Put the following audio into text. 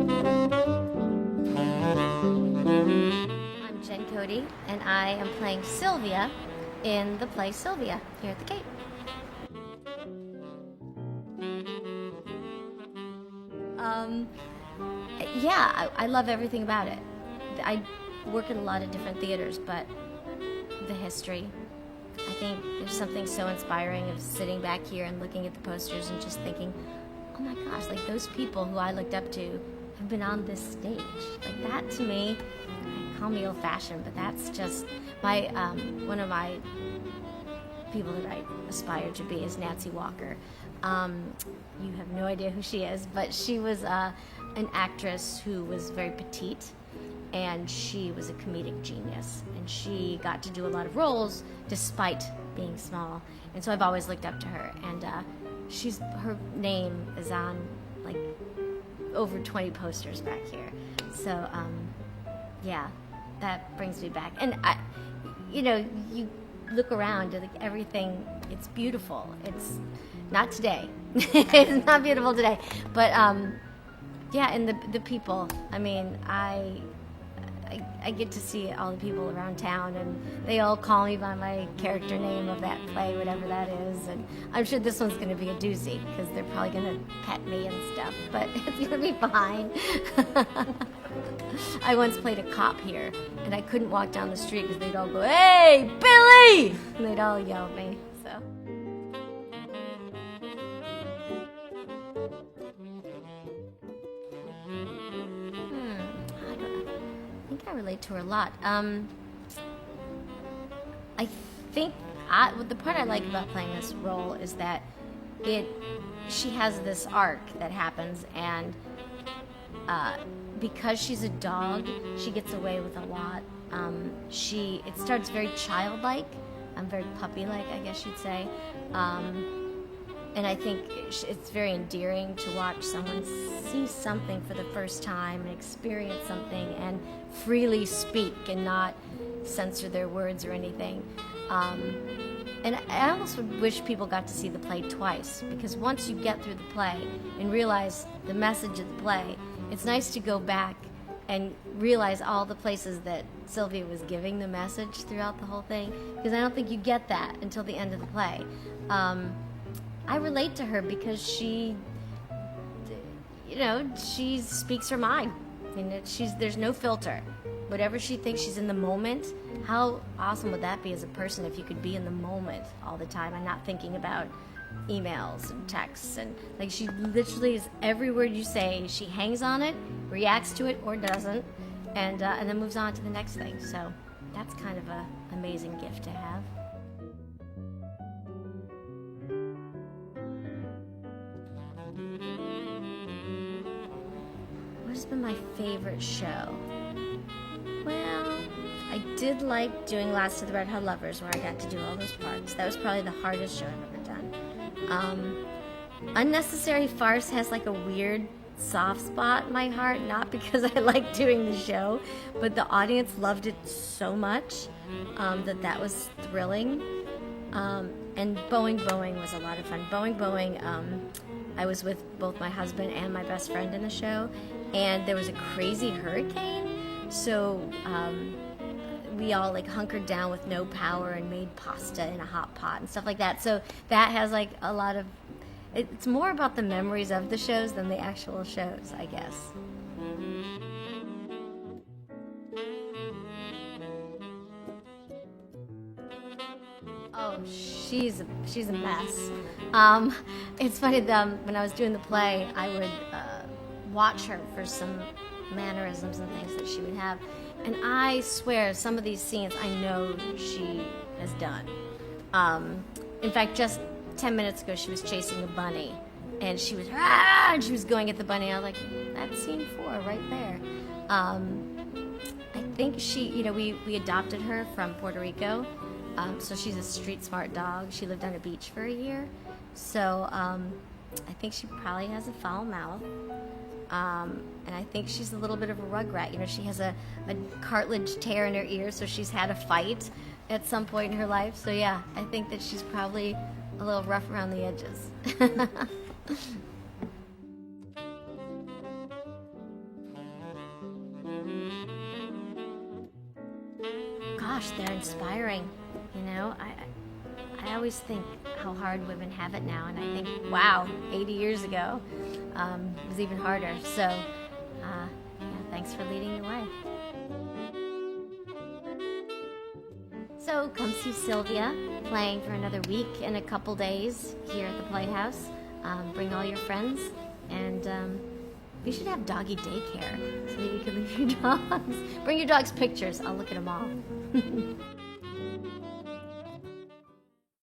I'm Jen Cody, and I am playing Sylvia in the play Sylvia here at the Cape. Yeah, I love everything about it. I work in a lot of different theaters, but the history, I think there's something so inspiring of sitting back here and looking at the posters and just thinking, oh my gosh, like those people who I looked up to have been on this stage. Like that to me, call me old-fashioned, but that's just my, one of my people that I aspire to be is Nancy Walker. You have no idea who she is, but she was an actress who was very petite, and she was a comedic genius, and she got to do a lot of roles despite being small, and so I've always looked up to her, and her name is on like over 20 posters back here, so yeah, that brings me back. And you look around and like everything, it's beautiful. It's not today. It's not beautiful today, but yeah, and the people, I mean, I get to see all the people around town, and they all call me by my character name of that play, whatever that is, and I'm sure this one's going to be a doozy, because they're probably going to pet me and stuff, but it's going to be fine. I once played a cop here, and I couldn't walk down the street because they'd all go, "Hey, Billy!" And they'd all yell at me, so. I think I relate to her a lot. I think the part I like about playing this role is that she has this arc that happens, and because she's a dog, she gets away with a lot. It starts very childlike, very puppy-like, I guess you'd say. And I think it's very endearing to watch someone see something for the first time and experience something and freely speak and not censor their words or anything. And I almost would wish people got to see the play twice, because once you get through the play and realize the message of the play, it's nice to go back and realize all the places that Sylvia was giving the message throughout the whole thing, because I don't think you get that until the end of the play. I relate to her because she speaks her mind. There's no filter. Whatever she thinks, she's in the moment. How awesome would that be as a person if you could be in the moment all the time and not thinking about emails and texts, and like she literally is every word you say, she hangs on it, reacts to it or doesn't, and then moves on to the next thing. So that's kind of an amazing gift to have. What has been my favorite show? Well, I did like doing Last of the Red Hot Lovers, where I got to do all those parts. That was probably the hardest show I've ever done. Unnecessary Farce has like a weird soft spot in my heart, not because I like doing the show, but the audience loved it so much that was thrilling. And Boeing was a lot of fun. Boeing, I was with both my husband and my best friend in the show, and there was a crazy hurricane, so we all like hunkered down with no power and made pasta in a hot pot and stuff like that. So that has like a lot of, it's more about the memories of the shows than the actual shows, I guess. Oh, she's a mess. It's funny, when I was doing the play, I would watch her for some mannerisms and things that she would have, and I swear some of these scenes I know she has done. In fact, just 10 minutes ago she was chasing a bunny, and she was and she was going at the bunny. I was like, that's scene 4 right there. I think we adopted her from Puerto Rico, so she's a street smart dog. She lived on a beach for a year, so I think she probably has a foul mouth. And I think she's a little bit of a rugrat. She has a cartilage tear in her ear, so she's had a fight at some point in her life. So yeah, I think that she's probably a little rough around the edges. gosh, they're inspiring. You know, I always think how hard women have it now, and I think, wow, 80 years ago it was even harder. So, yeah, thanks for leading the way. So come see Sylvia playing for another week and a couple days here at the Playhouse. Bring all your friends, and we should have doggy daycare so that you can leave your dogs. Bring your dogs pictures. I'll look at them all.